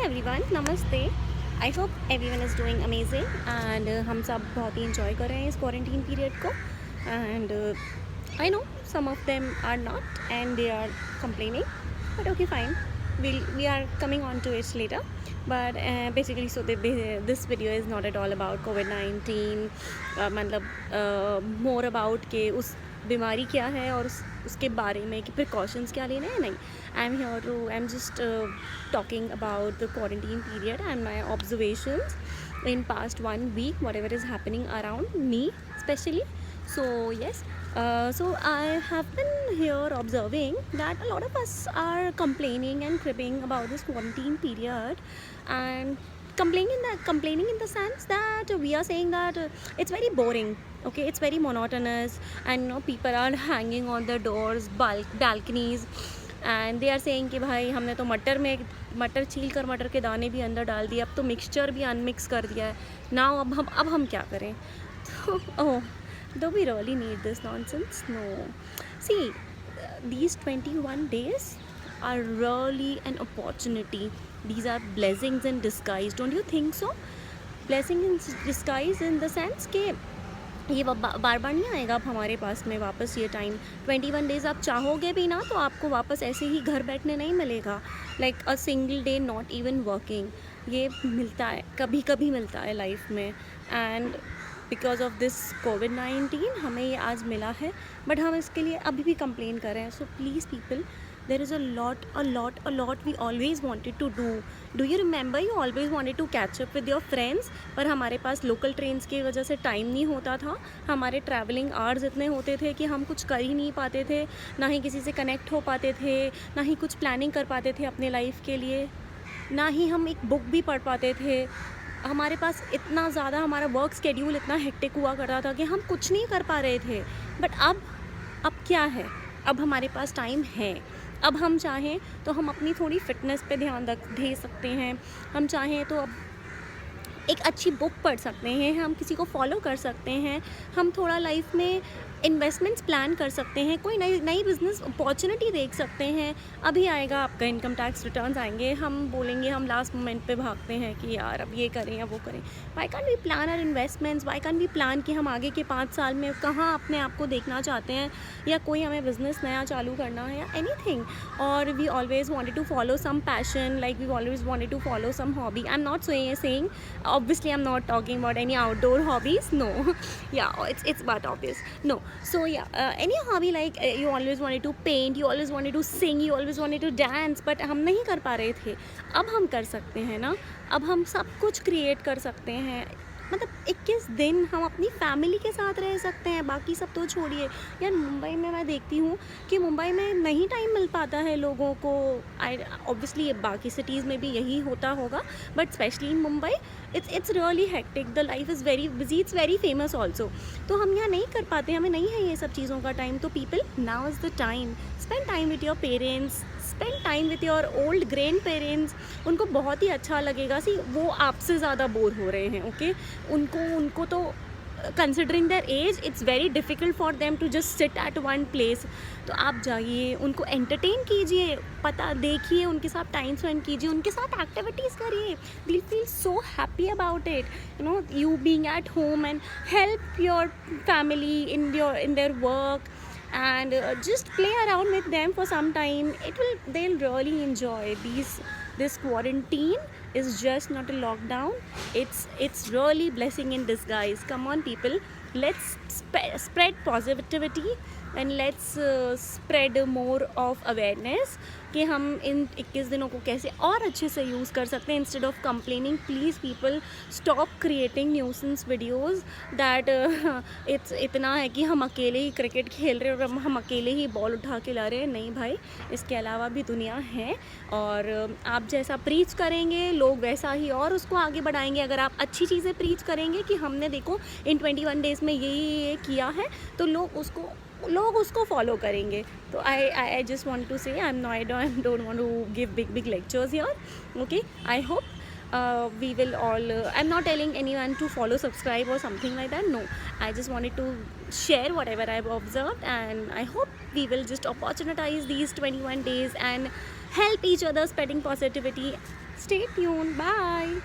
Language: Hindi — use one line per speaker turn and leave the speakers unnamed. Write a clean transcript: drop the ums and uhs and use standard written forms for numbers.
एवरीवन, नमस्ते। I hope everyone is doing amazing and हम सब बहुत ही इंजॉय कर रहे हैं इस क्वारंटीन पीरियड को। And I know some of them are not and they are complaining, but okay fine, we are coming on to its later. But basically so this video is not at all about कोविड-19, मतलब मोर अबाउट के उस बीमारी क्या है और उसके बारे में कि प्रिकॉशंस क्या लेने हैं। नहीं, I am just talking about the quarantine period and my observations in past 1 week, whatever is happening around me especially. So yes, so I have been here observing that a lot of us are complaining and cribbing about this quarantine period, and complaining in the sense that we are saying that it's very boring. Okay, it's very monotonous, and people are hanging on the doors, balconies, and they are saying कि भाई हमने तो मटर छील कर मटर के दाने भी अंदर डाल दिए, अब तो मिक्सचर भी अनमिक्स कर दिया है ना, अब हम क्या करें। तो oh, do we really need this nonsense? No. See, these 21 days are really an opportunity. These are blessings in disguise, don't you think so? Blessing in disguise in the sense कि ये बार बार नहीं आएगा अब हमारे पास में वापस ये टाइम। 21 डेज़ आप चाहोगे भी ना तो आपको वापस ऐसे ही घर बैठने नहीं मिलेगा, like a single day not even working. ये मिलता है, कभी कभी मिलता है लाइफ में, एंड बिकॉज ऑफ दिस कोविड-19 हमें ये आज मिला है, बट हम इसके लिए अभी भी कंप्लेन कर रहे हैं। So please people, there is a lot we always wanted to do you remember you always wanted to catch up with your friends, पर हमारे पास लोकल ट्रेन्स की वजह से टाइम नहीं होता था, हमारे ट्रैवलिंग आवर्स इतने होते थे कि हम कुछ कर ही नहीं पाते थे, ना ही किसी से कनेक्ट हो पाते थे, ना ही कुछ प्लानिंग कर पाते थे अपने लाइफ के लिए, ना ही हम एक बुक भी पढ़ पाते थे। हमारे पास इतना ज़्यादा हमारा वर्क स्केड्यूल इतना हेक्टिक हुआ करता था कि हम कुछ नहीं कर पा रहे थे। बट अब क्या है, अब हमारे पास टाइम है। अब हम चाहें तो हम अपनी थोड़ी फिटनेस पे ध्यान दे सकते हैं, हम चाहें तो अब एक अच्छी बुक पढ़ सकते हैं, हम किसी को फॉलो कर सकते हैं, हम थोड़ा लाइफ में इन्वेस्टमेंट्स प्लान कर सकते हैं, कोई नई बिजनेस अपॉर्चुनिटी देख सकते हैं। अभी आएगा आपका इनकम टैक्स रिटर्न्स आएंगे, हम बोलेंगे, हम लास्ट मोमेंट पे भागते हैं कि यार अब ये करें या वो करें। Why can we plan our investments? Why can we plan कि हम आगे के 5 साल में कहाँ अपने आप को देखना चाहते हैं, या कोई हमें बिजनेस नया चालू करना है या एनीथिंग। और we always wanted to follow some passion, like we always wanted to follow some hobby. I am not saying obviously I'm not talking about any outdoor hobbies, no. Yeah, it's but obvious, no. So yeah, any hobby, like you always wanted to paint, you always wanted to sing, you always wanted to dance, but हम नहीं कर पा रहे थे। अब हम कर सकते हैं ना, अब हम सब कुछ क्रिएट कर सकते हैं। मतलब 21 दिन हम अपनी फैमिली के साथ रह सकते हैं, बाकी सब तो छोड़िए। यार मुंबई में मैं देखती हूँ कि मुंबई में नहीं टाइम मिल पाता है लोगों को। ऑब्वियसली ये बाकी सिटीज़ में भी यही होता होगा, but specially in Mumbai it's really hectic, the life is very busy, it's very famous also. तो हम यहाँ नहीं कर पाते, हमें नहीं है ये सब चीज़ों का टाइम। तो people, now is the time, spend time with your parents, spend time with your old grand parents. उनको बहुत ही अच्छा लगेगा। सी, वो आपसे ज़्यादा बोर हो रहे हैं, ओके? उनको तो considering their age it's very difficult for them to just sit at one place. तो आप जाइए, उनको एंटरटेन कीजिए, पता देखिए, उनके साथ टाइम स्पेंड कीजिए, उनके साथ एक्टिविटीज़ करिए। दिल feel so happy about it, you being at home, and help your family in their work, and just play around with them for some time. They'll really enjoy this quarantine is just not a lockdown, it's really blessing in disguise. Come on people, let's spread positivity, and let's spread more of awareness कि हम इन 21 दिनों को कैसे और अच्छे से यूज़ कर सकते हैं। Instead of complaining, please people stop creating nuisance videos that it's इतना है कि हम अकेले ही क्रिकेट खेल रहे हैं और हम अकेले ही बॉल उठा के ला रहे हैं। नहीं भाई, इसके अलावा भी दुनिया है, और आप जैसा प्रीच करेंगे लोग वैसा ही और उसको आगे बढ़ाएंगे। अगर आप अच्छी चीज़ें प्रीच करेंगे कि हमने देखो इन 21 डेज़ में ये किया है, तो लोग उसको फॉलो करेंगे। तो I just want to say, I don't want to give big lectures here, okay? I hope we will all I'm not telling anyone to follow, subscribe or something like that, no. I just wanted to share whatever I've observed, and I hope we will just opportunize these 21 days and help each other spreading positivity. Stay tuned. Bye.